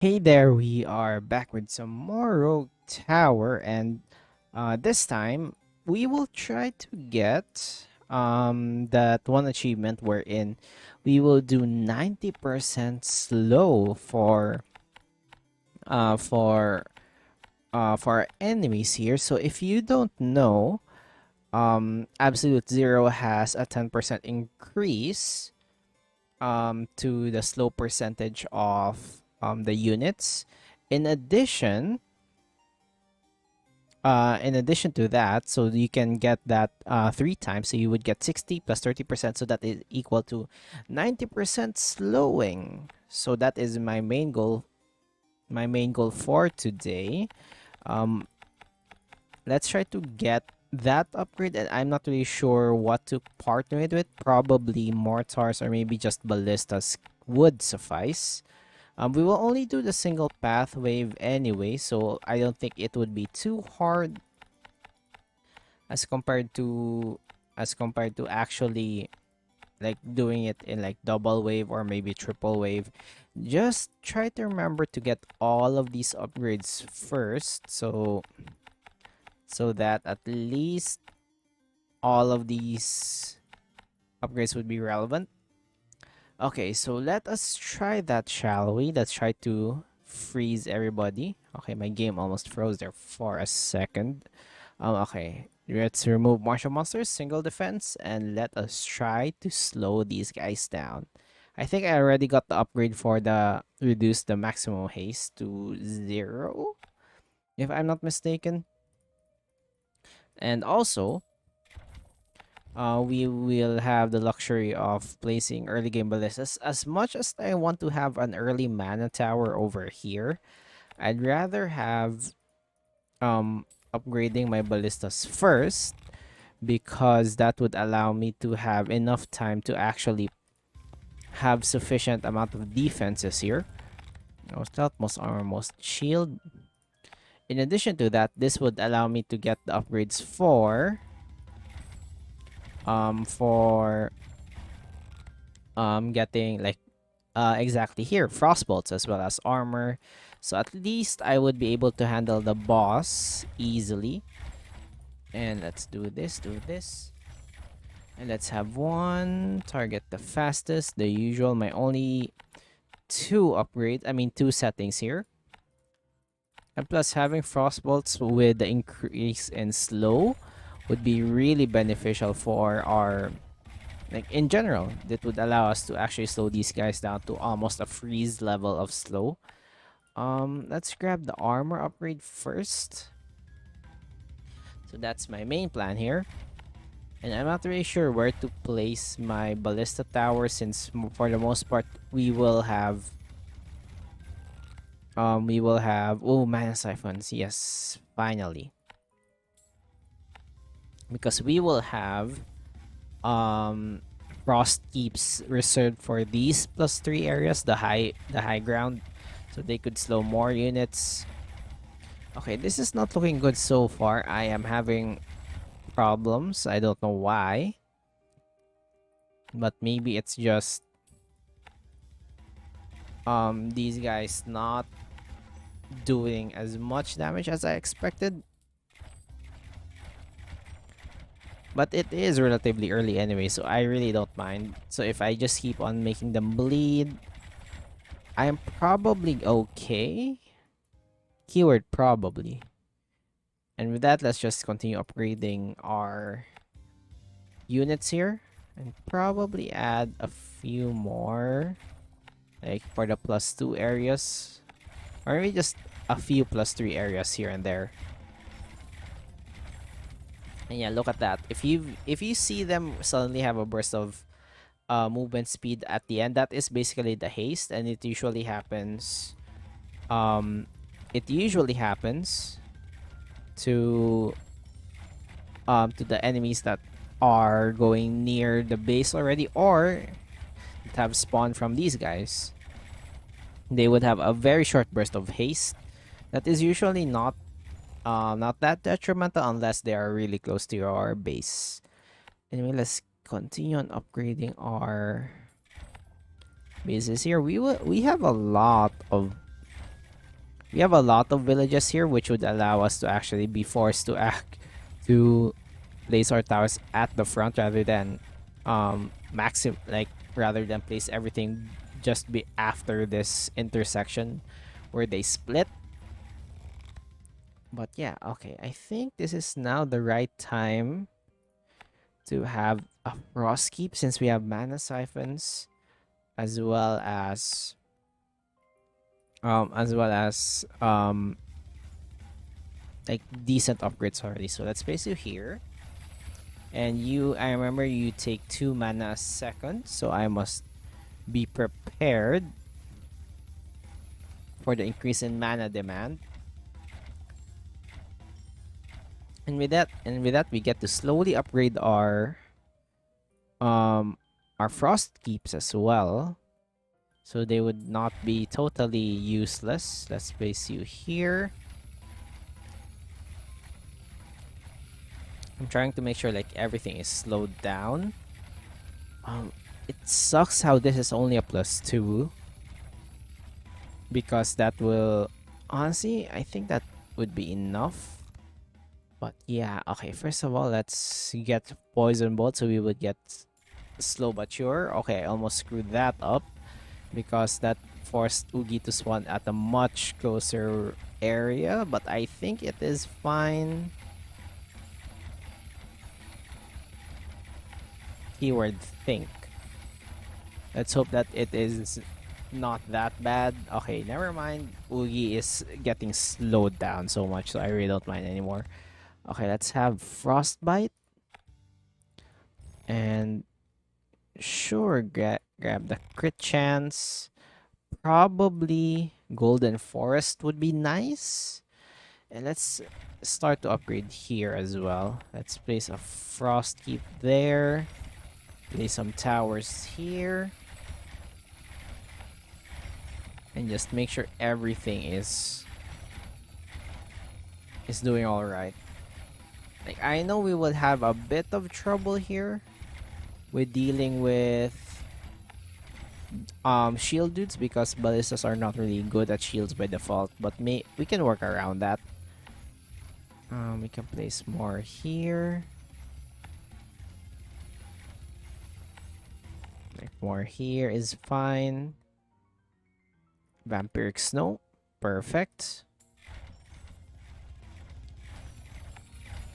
Hey there, we are back with some more Rogue Tower, and this time we will try to get that one achievement wherein we will do 90% slow uh for for our enemies here. So if you don't know, Absolute Zero has a 10% increase to the slow percentage of the units. In addition, in addition to that, so you can get that three times. So you would get 60 plus 30%, so that is equal to 90% slowing. So that is my main goal. My main goal for today. Um, let's try to get that upgrade, and I'm not really sure what to partner it with. Probably mortars or maybe just ballistas would suffice. We will only do the single path wave anyway, so I don't think it would be too hard as compared to actually like doing it in like double wave or maybe triple wave. Just try to remember to get all of these upgrades first, so that at least all of these upgrades would be relevant. Okay, so let us try that, shall we? Let's try to freeze everybody. Okay, my game almost froze there for a second. Okay, let's remove martial monsters, single defense, and let us try to slow these guys down. I think I already got the upgrade for the reduce the maximum haste to 0, if I'm not mistaken. And also, we will have the luxury of placing early game ballistas. As much as I want to have an early mana tower over here, I'd rather have upgrading my ballistas first, because that would allow me to have enough time to actually have sufficient amount of defenses here. Most health, most armor, most shield. In addition to that, this would allow me to get the upgrades for getting like exactly here frost bolts as well as armor. So at least I would be able to handle the boss easily. And let's do this, and let's have one target the fastest, the usual. My only two upgrades, I mean two settings here. And plus, having frostbolts with the increase in slow would be really beneficial for our, like in general. That would allow us to actually slow these guys down to almost a freeze level of slow. Let's grab the armor upgrade first. So that's my main plan here. And I'm not really sure where to place my ballista tower, since for the most part we will have oh, mana siphons. Yes, finally. Because we will have frost keeps reserved for these +3 areas, the high ground, so they could slow more units. Okay, this is not looking good so far. I am having problems. I don't know why, but maybe it's just these guys not doing as much damage as I expected. But it is relatively early anyway, so I really don't mind. So if I just keep on making them bleed, I'm probably okay. Keyword probably. And with that, let's just continue upgrading our units here. And probably add a few more, like for the +2 areas. Or maybe just a few +3 areas here and there. And yeah, look at that. If you see them suddenly have a burst of movement speed at the end, that is basically the haste, and it usually happens to the enemies that are going near the base already, or that have spawned from these guys. They would have a very short burst of haste that is usually not that detrimental unless they are really close to your base. Anyway, let's continue on upgrading our bases here. We have a lot of We have a lot of villages here, which would allow us to actually be forced to act to place our towers at the front rather than rather than place everything just be after this intersection where they split. But yeah, okay, I think this is now the right time to have a frost keep since we have mana siphons as well as as well as like decent upgrades already. So let's place you here. And you, I remember you take 2 mana a second, so I must be prepared for the increase in mana demand. And with that, we get to slowly upgrade our frost keeps as well, so they would not be totally useless. Let's place you here. I'm trying to make sure like everything is slowed down. It sucks how this is only a +2 because that will honestly, I think that would be enough. But yeah, okay, first of all, let's get poison bolt so we would get slow but sure. Okay, I almost screwed that up because that forced Oogie to spawn at a much closer area, but I think it is fine. Keyword think. Let's hope that it is not that bad. Okay, never mind. Oogie is getting slowed down so much, so I really don't mind anymore. Okay, let's have Frostbite. And sure, grab the crit chance. Probably Golden Forest would be nice. And let's start to upgrade here as well. Let's place a Frost Keep there. Place some towers here. And just make sure everything is doing all right. Like, I know we will have a bit of trouble here with dealing with shield dudes because ballistas are not really good at shields by default, but we can work around that. We can place more here. Like more here is fine. Vampiric Snow, perfect.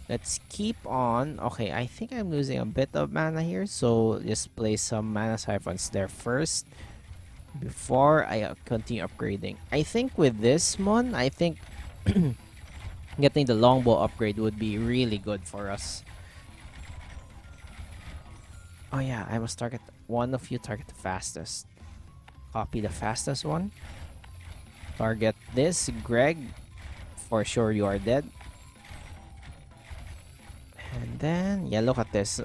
Let's keep on. Okay, I think I'm losing a bit of mana here, so just place some mana siphons there first before I continue upgrading. I think with this one, I think getting the longbow upgrade would be really good for us. Oh yeah, I must target one of you. Target the fastest. Copy the fastest one. Target this, Greg. For sure you are dead. And then, yeah, look at this.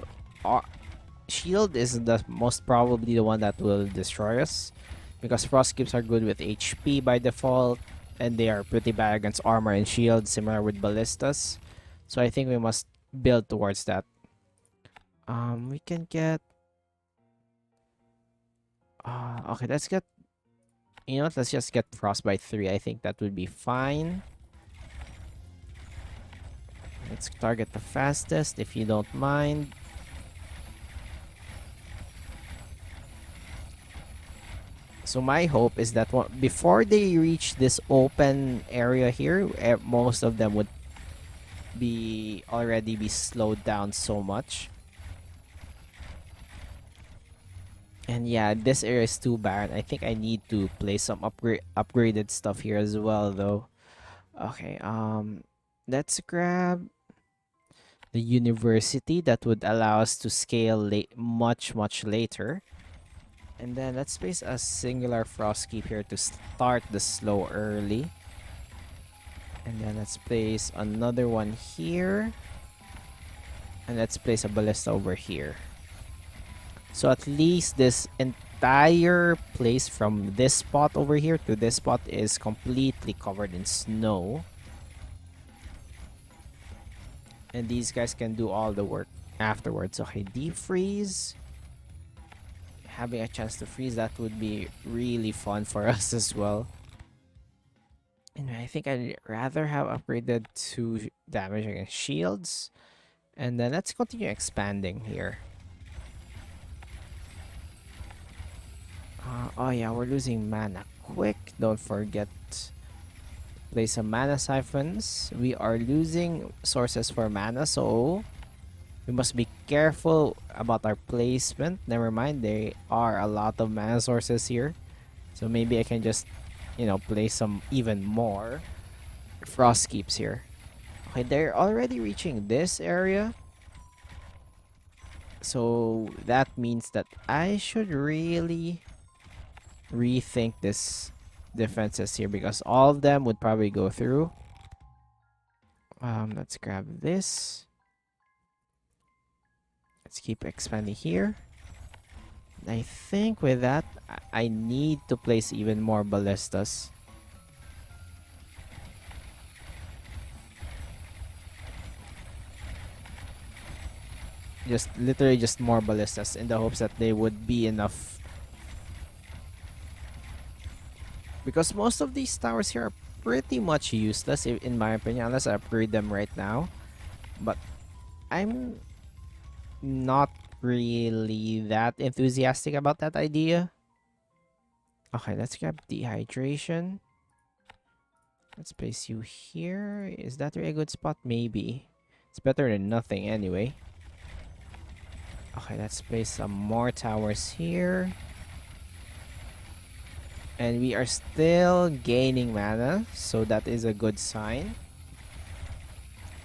Shield is the most probably the one that will destroy us. Because frost keeps are good with HP by default. And they are pretty bad against armor and shield, similar with ballistas. So I think we must build towards that. We can get... okay, let's get... You know what? Let's just get Frostbite 3. I think that would be fine. Let's target the fastest if you don't mind. So my hope is that before they reach this open area here, most of them would already be slowed down so much. And yeah, this area is too barren. I think I need to place some upgraded stuff here as well, though. Okay, let's grab the university that would allow us to scale much later. And then let's place a singular frost keep here to start the slow early. And then let's place another one here. And let's place a ballista over here. So at least this entire place from this spot over here to this spot is completely covered in snow. And these guys can do all the work afterwards. Okay, defreeze. Having a chance to freeze, that would be really fun for us as well. And I think I'd rather have upgraded to damage against shields. And then let's continue expanding here. Oh yeah, we're losing mana quick. Don't forget play some mana siphons. We are losing sources for mana, so we must be careful about our placement. Never mind, there are a lot of mana sources here. So maybe I can just, play some even more frost keeps here. Okay, they're already reaching this area. So that means that I should really rethink this defenses here because all of them would probably go through. Let's grab this. Let's keep expanding here. I think with that, I need to place even more ballistas. Literally just more ballistas in the hopes that they would be enough. Because most of these towers here are pretty much useless, in my opinion, unless I upgrade them right now. But I'm not really that enthusiastic about that idea. Okay, let's grab dehydration. Let's place you here. Is that really a good spot? Maybe. It's better than nothing anyway. Okay, let's place some more towers here. And we are still gaining mana, so that is a good sign.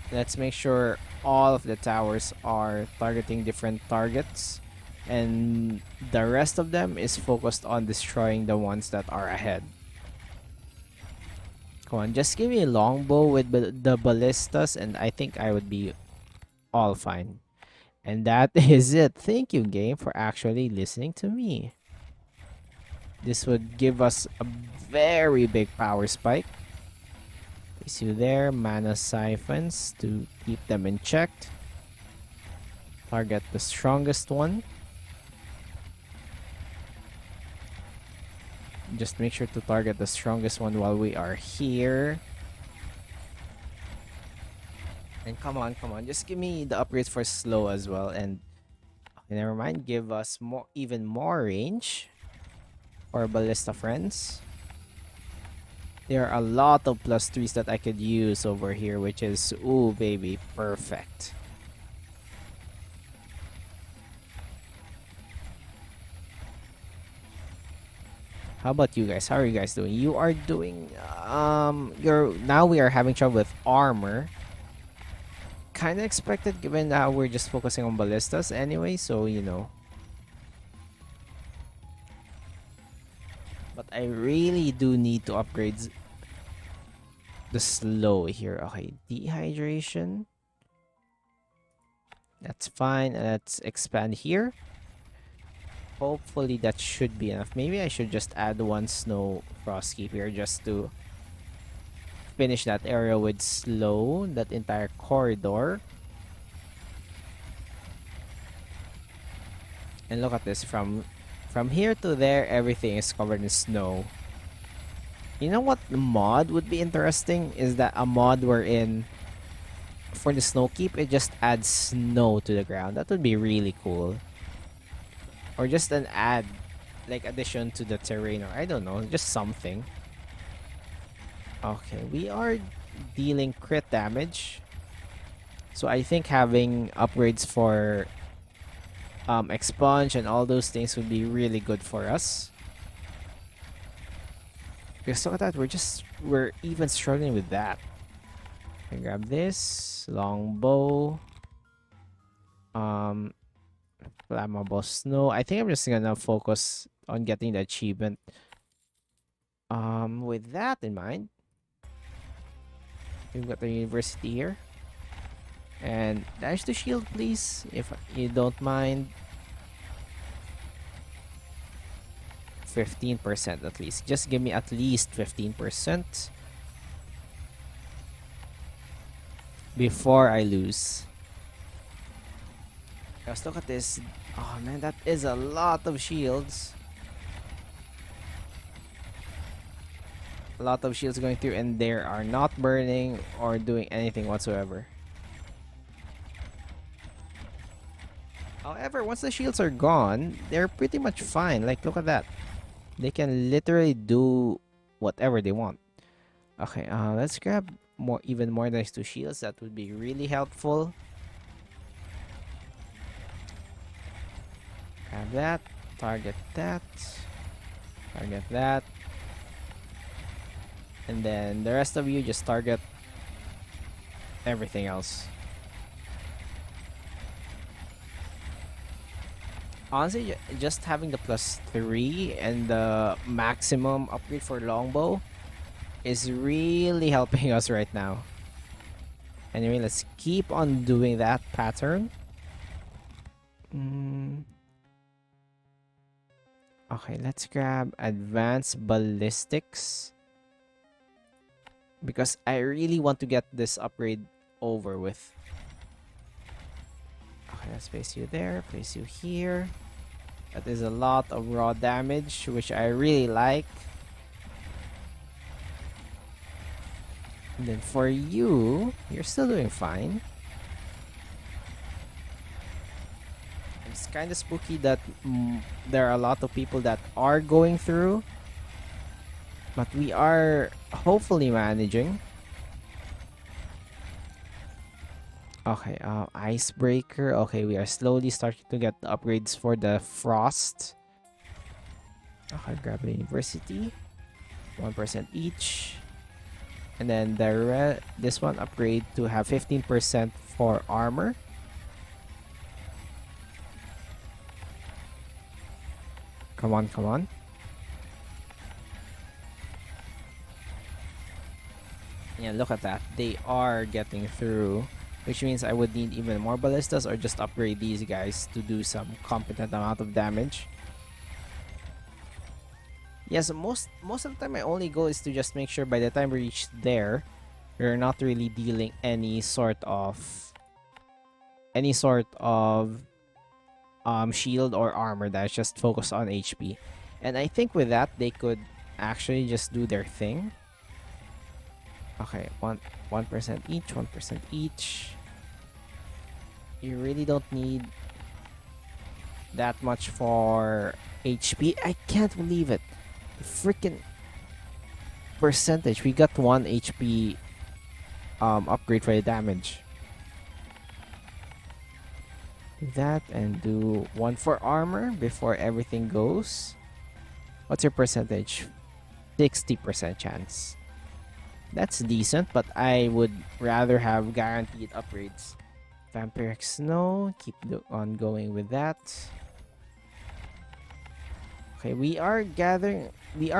Let's make sure all of the towers are targeting different targets. And the rest of them is focused on destroying the ones that are ahead. Come on, just give me a longbow with the ballistas and I think I would be all fine. And that is it. Thank you, game, for actually listening to me. This would give us a very big power spike. Place you there. Mana siphons to keep them in check. Target the strongest one. Just make sure to target the strongest one while we are here. And come on. Just give me the upgrades for slow as well. And okay, never mind. Give us even more range. Or ballista friends. There are a lot of +3s that I could use over here, which is, ooh baby, perfect. How about you guys? How are you guys doing? You are doing now we are having trouble with armor. Kind of expected given that we're just focusing on ballistas anyway, so But I really do need to upgrade the slow here. Okay, dehydration. That's fine. Let's expand here. Hopefully that should be enough. Maybe I should just add one snow frost keep here just to finish that area with slow, that entire corridor. And look at this, from here to there, everything is covered in snow. You know what mod would be interesting is that a mod wherein for the snow keep it just adds snow to the ground. That would be really cool. Or just an addition to the terrain, or I don't know, just something. Okay, we are dealing crit damage. So I think having upgrades for expunge and all those things would be really good for us. Because look at that, we're even struggling with that. I grab this longbow. Flammable snow. I think I'm just gonna focus on getting the achievement. With that in mind, we've got the university here. And dash the shield, please, if you don't mind. 15% at least. Just give me at least 15% before I lose. Let's look at this. Oh man, that is a lot of shields. A lot of shields going through, and they are not burning or doing anything whatsoever. However, once the shields are gone, they're pretty much fine. Like, look at that. They can literally do whatever they want. Okay, let's grab even more than 2 shields. That would be really helpful. Grab that. Target that. Target that. And then the rest of you just target everything else. Honestly, just having the +3 and the maximum upgrade for longbow is really helping us right now. Anyway, let's keep on doing that pattern. Okay, let's grab advanced ballistics, because I really want to get this upgrade over with. Okay, let's place you there, place you here. That is a lot of raw damage, which I really like. And then for you, you're still doing fine. It's kind of spooky that there are a lot of people that are going through, but we are hopefully managing. Okay, icebreaker. Okay, we are slowly starting to get the upgrades for the frost. Okay, grab the university. 1% each. And then this one upgrade to have 15% for armor. Come on, come on. Yeah, look at that. They are getting through, which means I would need even more ballistas or just upgrade these guys to do some competent amount of damage. Yes, most of the time my only goal is to just make sure by the time we reach there, we're not really dealing any sort of shield or armor that's just focused on HP. And I think with that they could actually just do their thing. Okay, 1% each, 1% each. You really don't need that much for HP. I can't believe it. The freaking percentage. We got 1 HP upgrade for the damage. Do that and do 1 for armor before everything goes. What's your percentage? 60% chance. That's decent, but I would rather have guaranteed upgrades. Vampiric Snow, keep on going with that. Okay, we are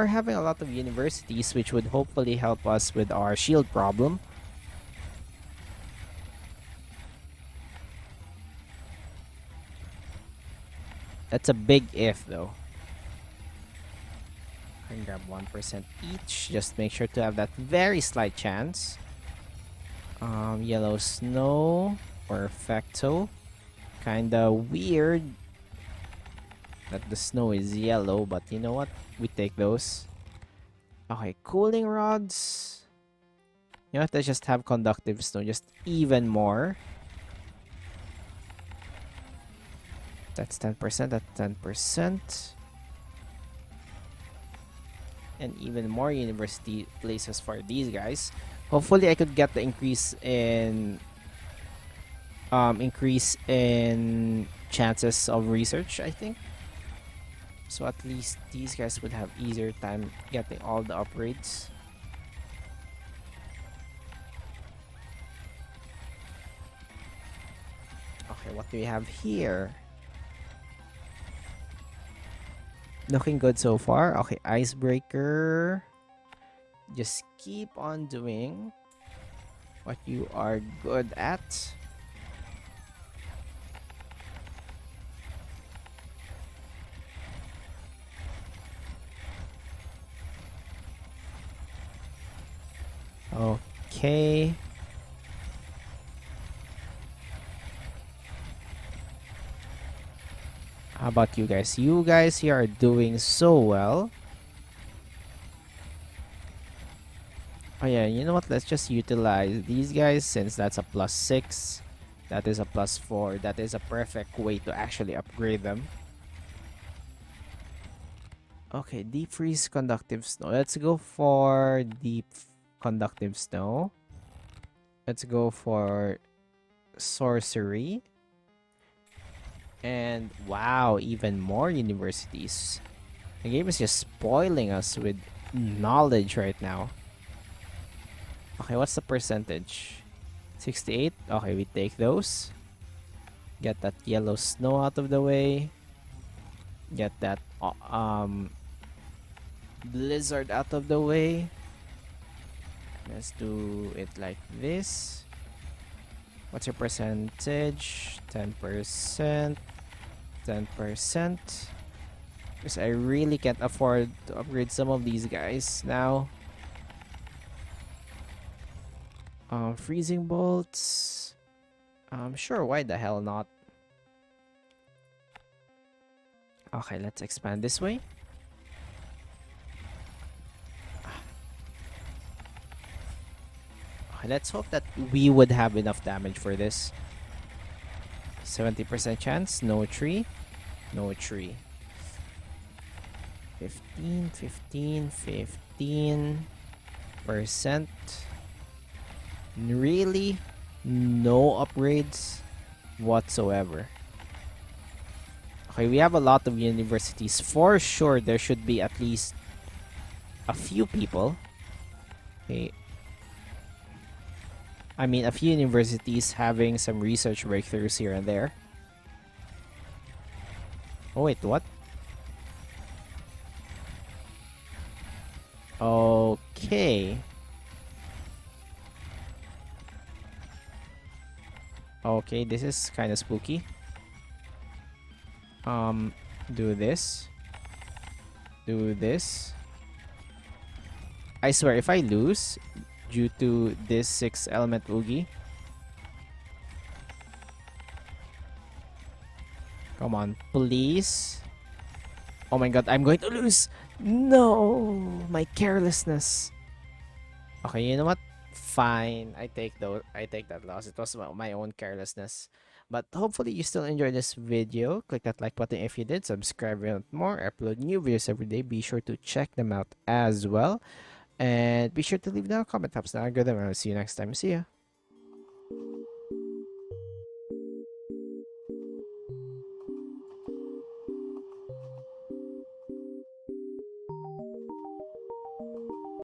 having a lot of universities, which would hopefully help us with our shield problem. That's a big if, though. I can grab 1% each. Just make sure to have that very slight chance. Yellow Snow. Perfecto. Kinda weird that the snow is yellow, but you know what? We take those. Okay, cooling rods. You know what? Let's just have conductive snow. Just even more. That's 10%. That's 10%. And even more university places for these guys. Hopefully, I could get the increase in chances of research, I think. So at least these guys would have easier time getting all the upgrades. Okay, what do we have here? Looking good so far. Okay, icebreaker. Just keep on doing what you are good at. Okay. How about you guys? You guys here are doing so well. Oh yeah, you know what? Let's just utilize these guys since that's a +6. That is a +4. That is a perfect way to actually upgrade them. Okay, deep freeze conductive snow. Let's go for deep conductive snow. Let's go for sorcery. And wow, even more universities. The game is just spoiling us with knowledge right now. Okay, what's the percentage? 68? Okay, we take those. Get that yellow snow out of the way. Get that blizzard out of the way. Let's do it like this. What's your percentage? 10%. 10%. Because I really can't afford to upgrade some of these guys now. Freezing bolts. Sure, why the hell not? Okay, let's expand this way. Okay, let's hope that we would have enough damage for this. 70% chance, no tree. No tree. 15, 15, 15%. Really? No upgrades whatsoever. Okay, we have a lot of universities. For sure, there should be at least a few people. Okay. I mean, a few universities having some research breakthroughs here and there. Oh, wait, what? Okay. Okay, this is kind of spooky. Do this. Do this. I swear, if I lose due to this 6 element Oogie. Come on, please. Oh my god, I'm going to lose. No, my carelessness. Okay, you know what? Fine. I take that loss. It was my own carelessness. But hopefully you still enjoyed this video. Click that like button if you did. Subscribe if you want more. I upload new videos every day. Be sure to check them out as well. And be sure to leave down a comment. Helps. Now, good. I'll see you next time. See ya.